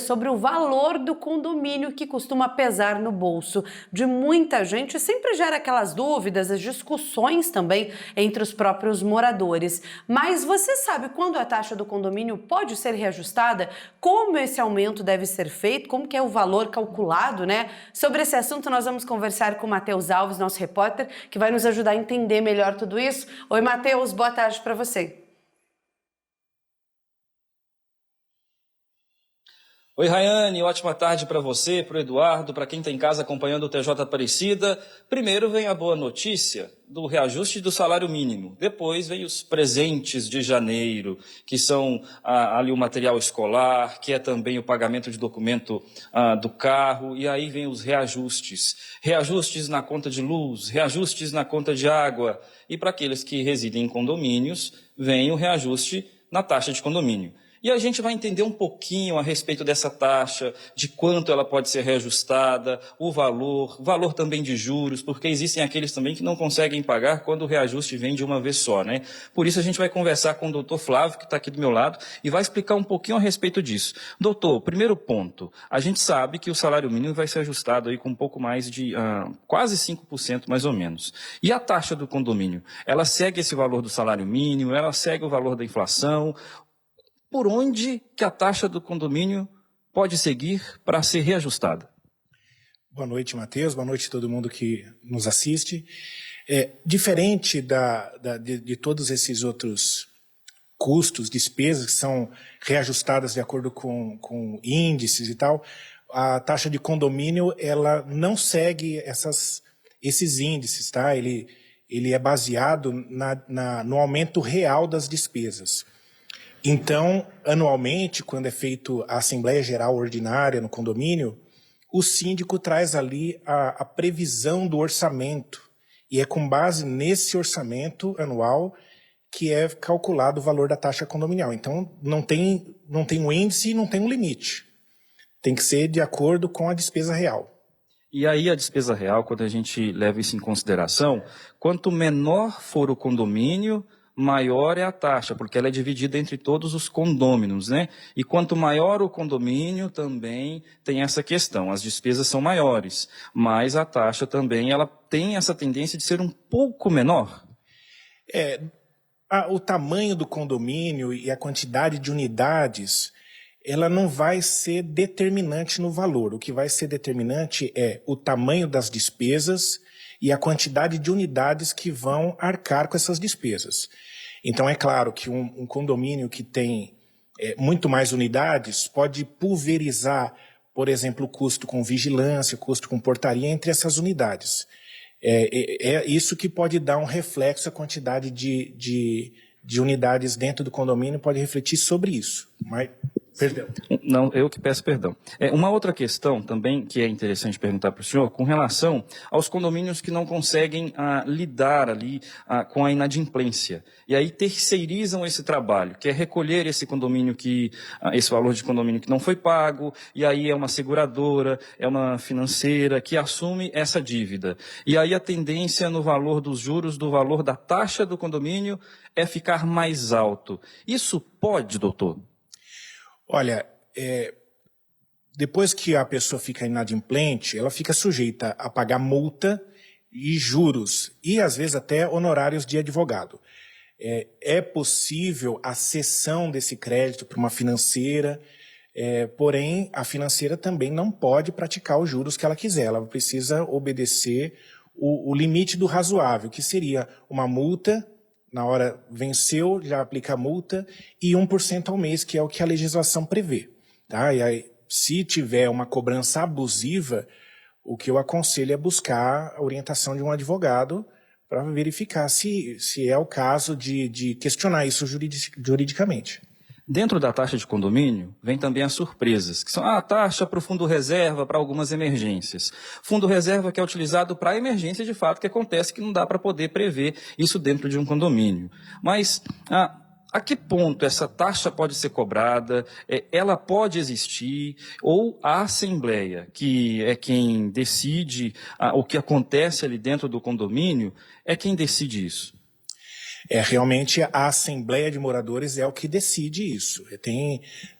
sobre o valor do condomínio que costuma pesar no bolso de muita gente e sempre gera aquelas dúvidas, as discussões também entre os próprios moradores. Mas você sabe quando a taxa do condomínio pode ser reajustada? Como esse aumento deve ser feito? Como que é o valor calculado, né? Sobre esse assunto nós vamos conversar com o Matheus Alves, nosso repórter, que vai nos ajudar a entender melhor tudo isso. Oi, Matheus, boa tarde para você. Oi, Rayane, ótima tarde para você, para o Eduardo, para quem está em casa acompanhando o TJ Aparecida. Primeiro vem a boa notícia do reajuste do salário mínimo. Depois vem os presentes de janeiro, que são ali o material escolar, que é também o pagamento de documento do carro, e aí vem os reajustes. Reajustes na conta de luz, reajustes na conta de água. E para aqueles que residem em condomínios, vem o reajuste na taxa de condomínio. E a gente vai entender um pouquinho a respeito dessa taxa, de quanto ela pode ser reajustada, o valor também de juros, porque existem aqueles também que não conseguem pagar quando o reajuste vem de uma vez só, né? Por isso a gente vai conversar com o doutor Flávio, que está aqui do meu lado, e vai explicar um pouquinho a respeito disso. Doutor, primeiro ponto, a gente sabe que o salário mínimo vai ser ajustado aí com um pouco mais de quase 5% mais ou menos. E a taxa do condomínio, ela segue esse valor do salário mínimo, ela segue o valor da inflação? Por onde que a taxa do condomínio pode seguir para ser reajustada? Boa noite, Matheus. Boa noite a todo mundo que nos assiste. Diferente de todos esses outros custos, despesas que são reajustadas de acordo com índices e tal, a taxa de condomínio ela não segue esses índices, tá? Ele é baseado no aumento real das despesas. Então, anualmente, quando é feito a Assembleia Geral Ordinária no condomínio, o síndico traz ali a previsão do orçamento. E é com base nesse orçamento anual que é calculado o valor da taxa condominial. Então, não tem um índice e não tem um limite. Tem que ser de acordo com a despesa real. E aí a despesa real, quando a gente leva isso em consideração, quanto menor for o condomínio, maior é a taxa, porque ela é dividida entre todos os condôminos, né? E quanto maior o condomínio, também tem essa questão. As despesas são maiores, mas a taxa também ela tem essa tendência de ser um pouco menor. O tamanho do condomínio e a quantidade de unidades, ela não vai ser determinante no valor. O que vai ser determinante é o tamanho das despesas e a quantidade de unidades que vão arcar com essas despesas. Então, é claro que um condomínio que tem muito mais unidades pode pulverizar, por exemplo, o custo com vigilância, o custo com portaria entre essas unidades. É isso que pode dar um reflexo, a quantidade de unidades dentro do condomínio pode refletir sobre isso. Mas, perdão. Não, eu que peço perdão. Uma outra questão também que é interessante perguntar para o senhor, com relação aos condomínios que não conseguem lidar ali com a inadimplência. E aí terceirizam esse trabalho, que é recolher esse condomínio esse valor de condomínio que não foi pago, e aí é uma seguradora, é uma financeira que assume essa dívida. E aí a tendência no valor dos juros, do valor da taxa do condomínio, é ficar mais alto. Isso pode, doutor? Olha, depois que a pessoa fica inadimplente, ela fica sujeita a pagar multa e juros, e às vezes até honorários de advogado. É possível a cessão desse crédito para uma financeira, porém a financeira também não pode praticar os juros que ela quiser, ela precisa obedecer o limite do razoável, que seria uma multa. Na hora venceu, já aplica a multa, e 1% ao mês, que é o que a legislação prevê. Tá? E aí, se tiver uma cobrança abusiva, o que eu aconselho é buscar a orientação de um advogado para verificar se é o caso de questionar isso juridicamente. Dentro da taxa de condomínio, vem também as surpresas, que são a taxa para o fundo reserva para algumas emergências. Fundo reserva que é utilizado para emergência de fato, que acontece que não dá para poder prever isso dentro de um condomínio. Mas a que ponto essa taxa pode ser cobrada? Ela pode existir? Ou a Assembleia, que é quem decide o que acontece ali dentro do condomínio, é quem decide isso? Realmente a Assembleia de Moradores é o que decide isso.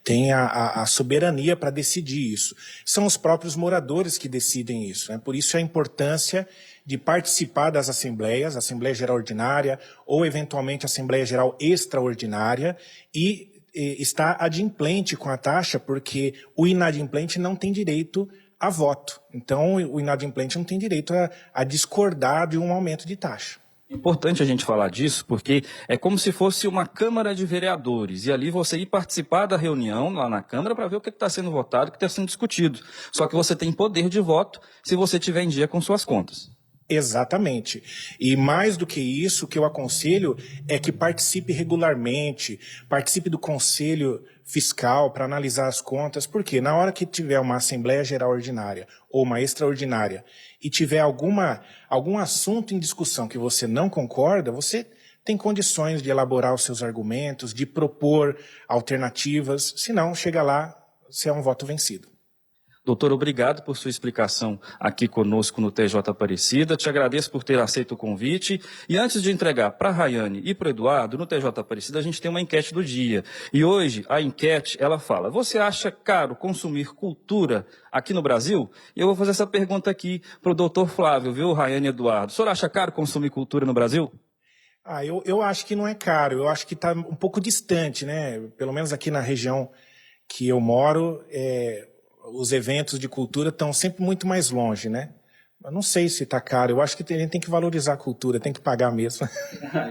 Tem a soberania para decidir isso. São os próprios moradores que decidem isso, né? Por isso a importância de participar das assembleias, Assembleia Geral Ordinária ou, eventualmente, Assembleia Geral Extraordinária e estar adimplente com a taxa, porque o inadimplente não tem direito a voto. Então, o inadimplente não tem direito a discordar de um aumento de taxa. Importante a gente falar disso, porque é como se fosse uma Câmara de Vereadores, e ali você ir participar da reunião lá na Câmara para ver o que está sendo votado, o que está sendo discutido. Só que você tem poder de voto se você tiver em dia com suas contas. Exatamente. E mais do que isso, o que eu aconselho é que participe regularmente, participe do Conselho Fiscal para analisar as contas, porque na hora que tiver uma Assembleia Geral Ordinária ou uma extraordinária e tiver algum assunto em discussão que você não concorda, você tem condições de elaborar os seus argumentos, de propor alternativas, senão chega lá, você é um voto vencido. Doutor, obrigado por sua explicação aqui conosco no TJ Aparecida. Te agradeço por ter aceito o convite. E antes de entregar para a Rayane e para o Eduardo, no TJ Aparecida, a gente tem uma enquete do dia. E hoje, a enquete, ela fala, você acha caro consumir cultura aqui no Brasil? E eu vou fazer essa pergunta aqui para o doutor Flávio, viu, Rayane e Eduardo? O senhor acha caro consumir cultura no Brasil? Eu acho que não é caro. Eu acho que está um pouco distante, né? Pelo menos aqui na região que eu moro, os eventos de cultura estão sempre muito mais longe, né? Eu não sei se está caro, eu acho que a gente tem que valorizar a cultura, tem que pagar mesmo.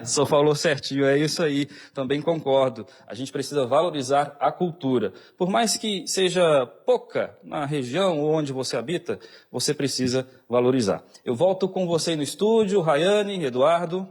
O senhor falou certinho, é isso aí, também concordo. A gente precisa valorizar a cultura. Por mais que seja pouca na região onde você habita, você precisa valorizar. Eu volto com você no estúdio, Rayane, Eduardo.